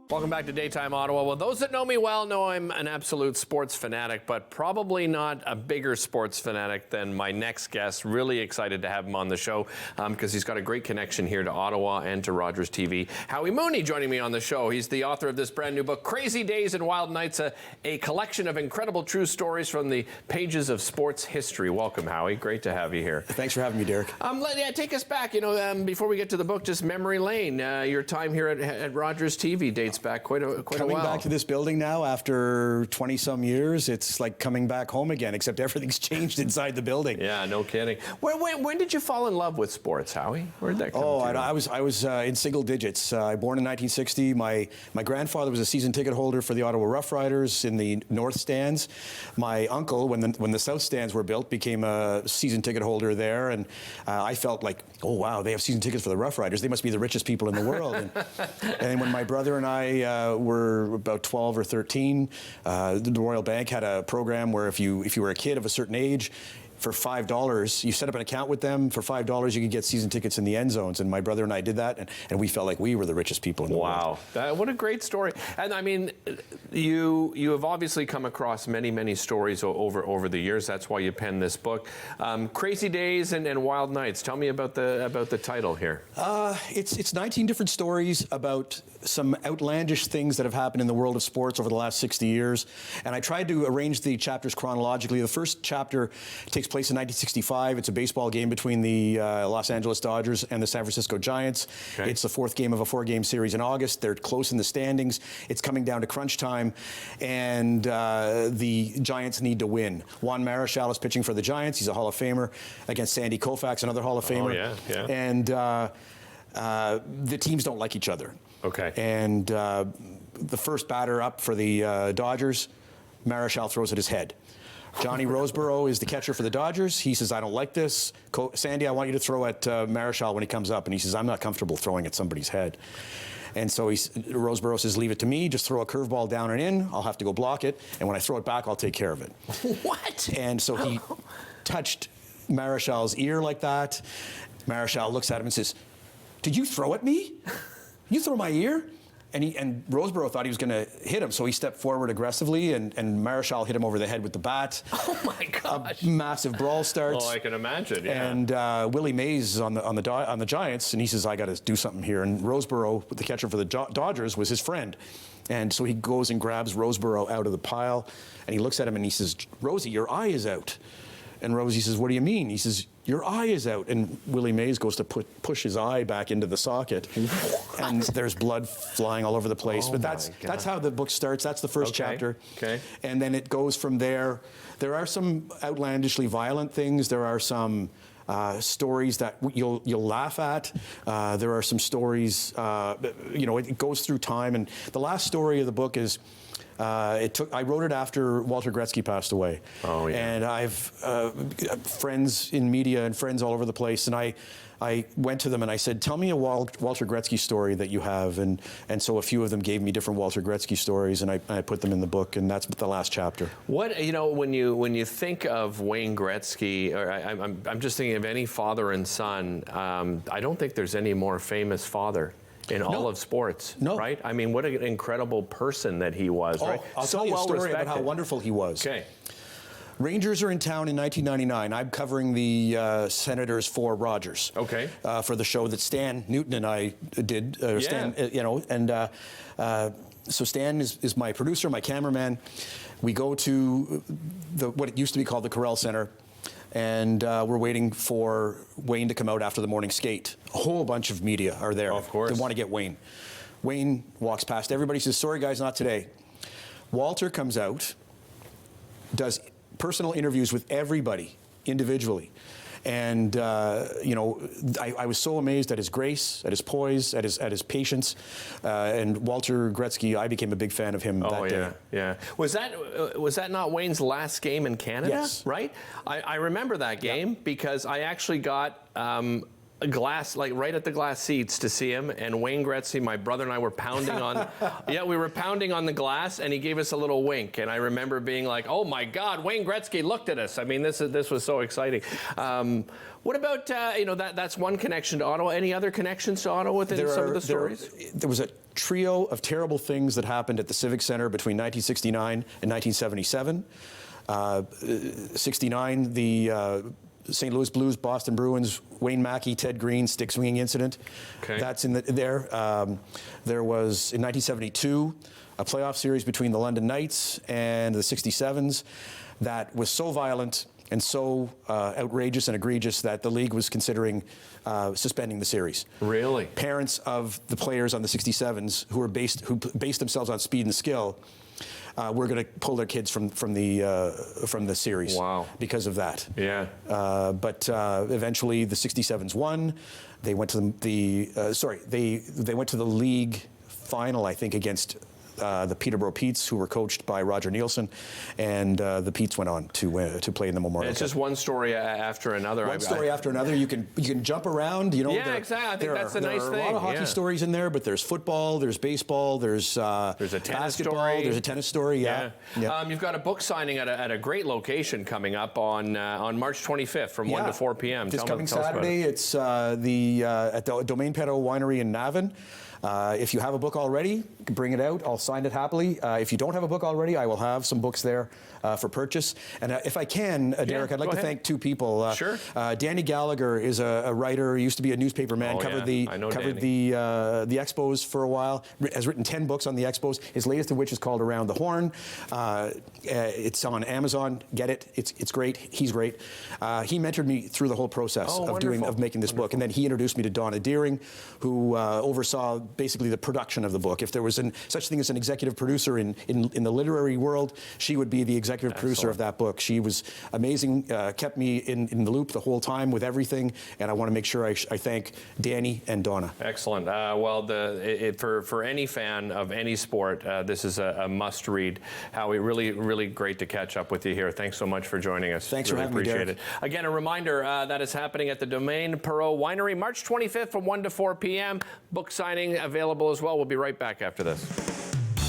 Welcome back to Daytime Ottawa. Well, those that know me well know I'm an absolute sports fanatic, but probably not a bigger sports fanatic than my next guest. Really excited to have him on the show because he's got a great connection here to Ottawa and to Rogers TV. Howie Mooney joining me on the show. He's the author of this brand new book, Crazy Days and Wild Nights, a collection of incredible true stories from the pages of sports history. Welcome, Howie. Great to have you here. Thanks for having me, Derek. Take us back. Before we get to the book, just memory lane. Your time here at Rogers TV dates back quite a while. Coming back to this building now after 20-some years, it's like coming back home again, except everything's changed inside the building. Yeah, no kidding. When did you fall in love with sports, Howie? Where did that come from? I was in single digits. Born in 1960. My grandfather was a season ticket holder for the Ottawa Rough Riders in the North Stands. My uncle, when the South Stands were built, became a season ticket holder there, and I felt like, oh wow, they have season tickets for the Rough Riders. They must be the richest people in the world. And when my brother and I were about 12 or 13, the Royal Bank had a program where if you were a kid of a certain age, for $5, you set up an account with them. For $5, you could get season tickets in the end zones. And my brother and I did that, and we felt like we were the richest people in the world. Wow, what a great story! And I mean, you have obviously come across many stories over the years. That's why you penned this book, Crazy Days and Wild Nights. Tell me about the title here. It's 19 different stories about some outlandish things that have happened in the world of sports over the last 60 years. And I tried to arrange the chapters chronologically. The first chapter takes place in 1965. It's a baseball game between the Los Angeles Dodgers and the San Francisco Giants. Okay. It's the fourth game of a 4-game series in August. They're close in the standings. It's coming down to crunch time, and the Giants need to win. Juan Marichal is pitching for the Giants. He's a Hall of Famer, against Sandy Koufax, another Hall of Famer. Oh, yeah. And the teams don't like each other. Okay. And the first batter up for the Dodgers, Marichal throws at his head. Johnny Roseborough is the catcher for the Dodgers. He says, I don't like this. Sandy, I want you to throw at Marichal when he comes up. And he says, I'm not comfortable throwing at somebody's head. And so Roseborough says, leave it to me. Just throw a curveball down and in. I'll have to go block it. And when I throw it back, I'll take care of it. What? And so he touched Marichal's ear like that. Marichal looks at him and says, did you throw at me? You throw my ear? And Roseborough thought he was going to hit him, so he stepped forward aggressively, and Marichal hit him over the head with the bat. Oh my gosh! A massive brawl starts. Oh, I can imagine. Yeah. And Willie Mays is on the Giants, and he says, "I got to do something here." And Roseborough, the catcher for the Dodgers, was his friend, and so he goes and grabs Roseborough out of the pile, and he looks at him and he says, "Rosie, your eye is out." And Rosie says, "What do you mean?" He says, "Your eye is out." And Willie Mays goes to push his eye back into the socket. What? And there's blood flying all over the place. But that's how the book starts. That's the first chapter. Okay. And then it goes from there. There are some outlandishly violent things. There are some stories that you'll laugh at. There are some stories, it goes through time. And the last story of the book is, I wrote it after Walter Gretzky passed away. Oh, yeah. And I've friends in media and friends all over the place, and I went to them and I said, tell me a Walter Gretzky story that you have, and so a few of them gave me different Walter Gretzky stories, and I put them in the book, and that's the last chapter. What, when you think of Wayne Gretzky, or I'm just thinking of any father and son, I don't think there's any more famous father in all of sports, right? I mean, what an incredible person that he was, right? I'll tell you a story about how wonderful he was. Okay. Rangers are in town in 1999. I'm covering the Senators for Rogers. Okay. For the show that Stan Newton and I did. Stan, so Stan is my producer, my cameraman. We go to what it used to be called the Corral Center, and we're waiting for Wayne to come out after the morning skate. A whole bunch of media are there. Of course. They want to get Wayne. Wayne walks past everybody, says, sorry guys, not today. Walter comes out, does personal interviews with everybody individually. And, I was so amazed at his grace, at his poise, at his patience. And Walter Gretzky, I became a big fan of him that day. Yeah. Was that not Wayne's last game in Canada? Yes. Right? I remember that game because I actually got a glass, like right at the glass seats to see him. And Wayne Gretzky, my brother and I were pounding on, we were pounding on the glass, and he gave us a little wink. And I remember being like, "Oh my God, Wayne Gretzky looked at us." I mean, this was so exciting. What about that's one connection to Ottawa? Any other connections to Ottawa within some of the stories? There was a trio of terrible things that happened at the Civic Center between 1969 and 1977. 69, the St. Louis Blues, Boston Bruins, Wayne Mackey, Ted Green stick swinging incident. Okay. That's in there. There was in 1972 a playoff series between the London Knights and the 67s that was so violent and so outrageous and egregious that the league was considering suspending the series. Really? Parents of the players on the 67s who based themselves on speed and skill were going to pull their kids from the series. Wow. Because of that. Yeah. But eventually the 67s won. They went to they went to the league final, I think, against the Peterborough Petes, who were coached by Roger Nielsen, and the Petes went on to play in the Memorial It's Cup. just one story after another. One story after another. You can jump around. You know. Yeah, exactly. I think that's the nice thing. There are a lot of hockey stories in there, but there's football, there's baseball, there's a tennis basketball, story. there's a tennis story. Yeah. You've got a book signing at a great location coming up on March 25th from 1 to 4 p.m. This coming Saturday, it's at the Domaine Perreault Winery in Navan. If you have a book already, bring it out. I'll sign it happily. If you don't have a book already, I will have some books there for purchase. And if I can, Derek, I'd like to thank two people. Sure. Danny Gallagher is a writer. He used to be a newspaper man. Covered the Expos for a while. Has written 10 books on the Expos. His latest of which is called Around the Horn. It's on Amazon. Get it. It's great. He's great. He mentored me through the whole process of making this book, and then he introduced me to Donna Deering, who oversaw basically the production of the book. If there was such thing as an executive producer in the literary world, she would be the executive producer of that book. She was amazing, kept me in the loop the whole time with everything, and I want to make sure I thank Danny and Donna. Excellent. For any fan of any sport, this is a must-read. Howie, really great to catch up with you here. Thanks so much for joining us. Thanks for having me, Derek. Appreciate it. Again, a reminder that is happening at the Domaine Perreault Winery, March 25th from 1 to 4 p.m. Book signing available as well. We'll be right back after this.